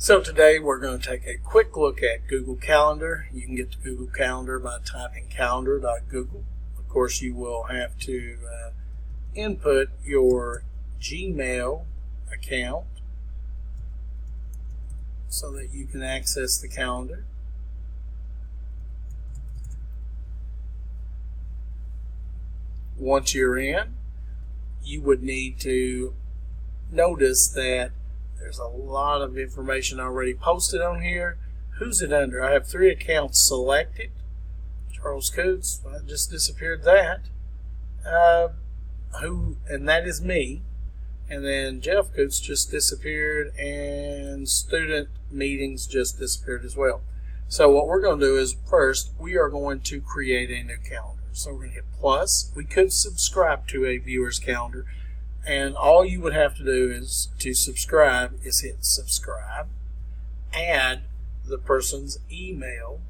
So today we're going to take a quick look at Google Calendar. You can get to Google Calendar by typing calendar.google. Of course, you will have to input your Gmail account so that you can access the calendar. Once you're in, you would need to notice that there's a lot of information already posted on here. Who's it under? I have 3 accounts selected. Charles Coots, I just disappeared that. And that is me. And then Jeff Coots just disappeared, and student meetings just disappeared as well. So what we're going to do is first we are going to create a new calendar. So we're going to hit plus. We could subscribe to a viewer's calendar. And all you would have to do is to subscribe is hit subscribe, add the person's email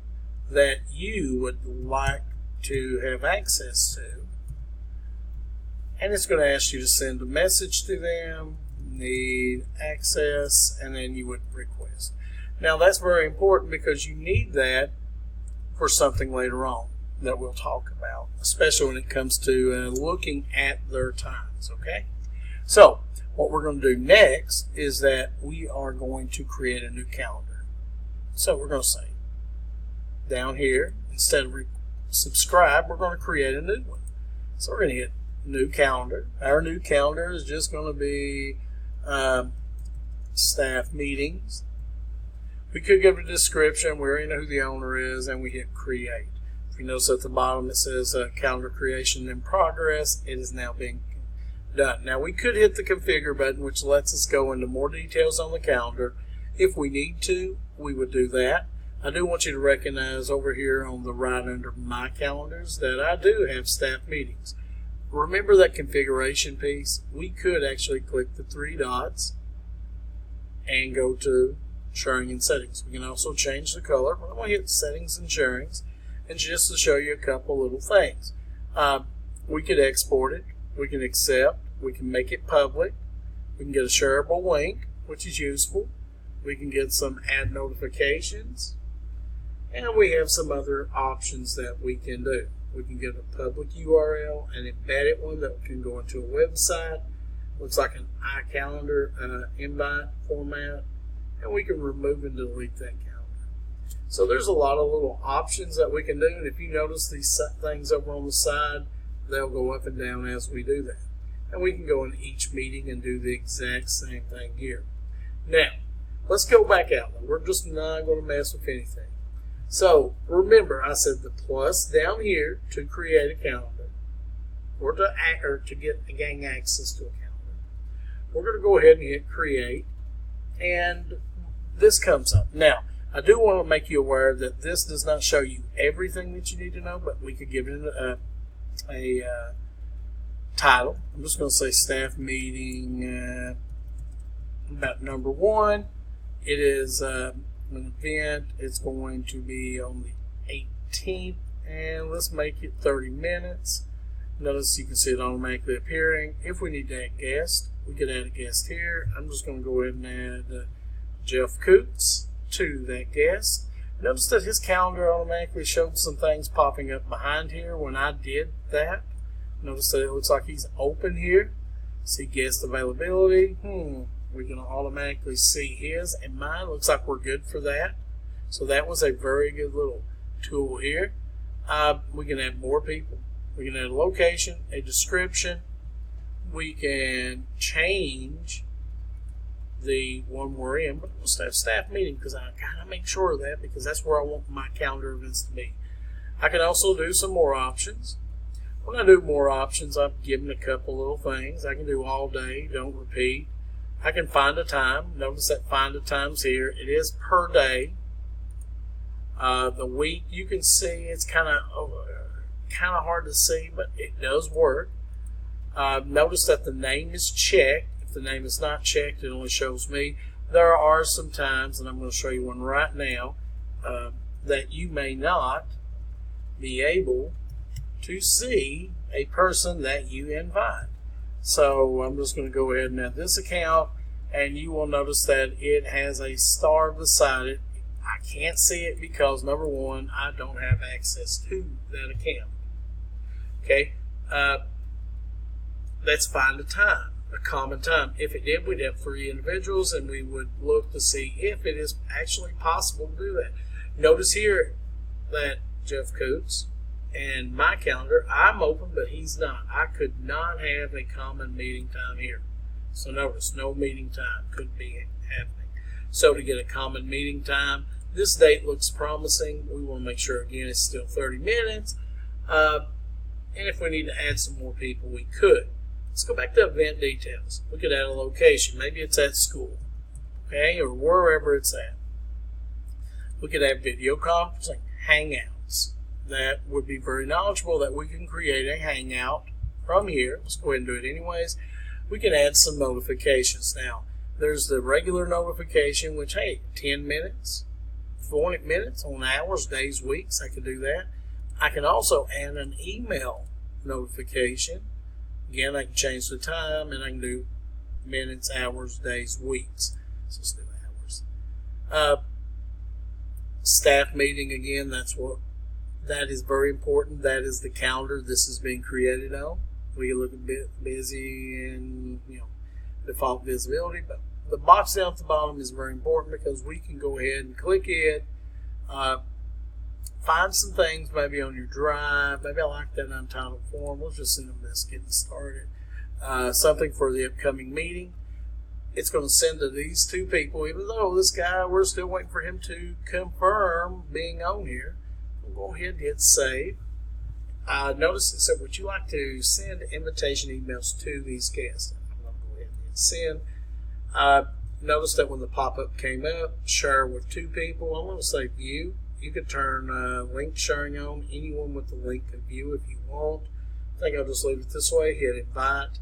that you would like to have access to, and it's going to ask you to send a message to them, need access, and then you would request. Now that's very important because you need that for something later on that we'll talk about, especially when it comes to looking at their times, okay? So what we're going to do next is that we are going to create a new calendar. So we're going to say down here, instead of subscribe, we're going to create a new one. So we're going to hit new calendar. Our new calendar is just going to be staff meetings. We could give a description. We already know who the owner is, and we hit create. If you notice at the bottom it says calendar creation in progress. It is now being done. Now we could hit the configure button, which lets us go into more details on the calendar. If we need to, we would do that. I do want you to recognize over here on the right under my calendars that I do have staff meetings. Remember that configuration piece? We could actually click the 3 dots and go to sharing and settings. We can also change the color. I'm going to hit settings and sharings, and just to show you a couple little things. We could export it. We can accept, we can make it public, we can get a shareable link, which is useful, we can get some add notifications, and we have some other options that we can do. We can get a public URL, an embedded one that can go into a website, looks like an iCalendar invite format, and we can remove and delete that calendar. So there's a lot of little options that we can do, and if you notice these things over on the side, they'll go up and down as we do that. And we can go in each meeting and do the exact same thing here. Now, let's go back out. We're just not going to mess with anything. So, remember, I said the plus down here to create a calendar or to gain access to a calendar. We're going to go ahead and hit create, and this comes up. Now, I do want to make you aware that this does not show you everything that you need to know, but we could give it a title. I'm just going to say staff meeting about number 1. It is an event. It's going to be on the 18th, and let's make it 30 minutes. Notice you can see it automatically appearing. If we need to add guest, we could add a guest here. I'm just going to go ahead and add Jeff Coots to that guest. Notice that his calendar automatically showed some things popping up behind here when I did that. Notice that it looks like he's open here. See guest availability. We're going to automatically see his and mine. Looks like we're good for that. So that was a very good little tool here. We can add more people. We can add a location, a description. We can change the one we're in, but we'll have staff meeting because I gotta make sure of that because that's where I want my calendar events to be. I can also do some more options. When I do more options, I've given a couple little things. I can do all day, don't repeat. I can find a time. Notice that find a time's here. It is per day. The week, you can see it's kind of hard to see, but it does work. Notice that the name is checked. If the name is not checked, it only shows me. There are some times, and I'm going to show you one right now, that you may not be able to see a person that you invite. So I'm just going to go ahead and add this account, and you will notice that it has a star beside it. I can't see it because, number one, I don't have access to that account. Okay, let's find a time, a common time. If it did, we'd have 3 individuals, and we would look to see if it is actually possible to do that. Notice here that Jeff Coots and my calendar, I'm open, but he's not. I could not have a common meeting time here. So notice, no meeting time could be happening. So to get a common meeting time, this date looks promising. We want to make sure, again, it's still 30 minutes. And if we need to add some more people, we could. Let's go back to event details. We could add a location. Maybe it's at school, okay, or wherever it's at. We could have video conferencing, hangouts. That would be very knowledgeable that we can create a hangout from here. Let's go ahead and do it anyways. We can add some notifications. Now, there's the regular notification, which, hey, 10 minutes, 40 minutes on hours, days, weeks. I could do that. I can also add an email notification. Again, I can change the time, and I can do minutes, hours, days, weeks. So let's do hours. Staff meeting, again, that is very important. That is the calendar this is being created on. We can look a bit busy and, default visibility, but the box down at the bottom is very important because we can go ahead and click it, find some things maybe on your drive. Maybe I like that untitled form. Let's just send them this, getting started. Something for the upcoming meeting. It's going to send to these 2 people, even though this guy, we're still waiting for him to confirm being on here. We'll go ahead and hit save. Notice it said, would you like to send invitation emails to these guests? I'm going to go ahead and hit send. Notice that when the pop-up came up, share with 2 people. I'm going to say view. You could turn link sharing on, anyone with the link of view if you want. I think I'll just leave it this way, hit invite.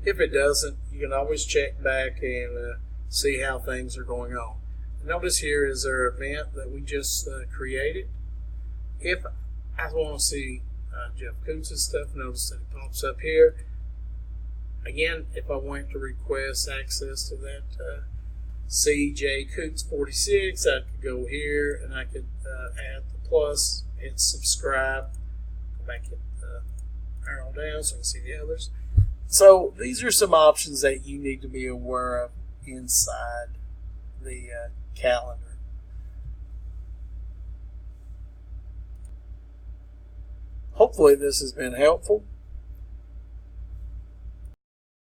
If it doesn't, you can always check back and see how things are going on. Notice here is our event that we just created. If I want to see Jeff Coots' stuff, notice that it pops up here. Again, if I want to request access to that CJ Coots 46, I could go here and I could add the plus, hit subscribe, go back, hit the arrow down so I can see the others. So these are some options that you need to be aware of inside the calendar. Hopefully this has been helpful.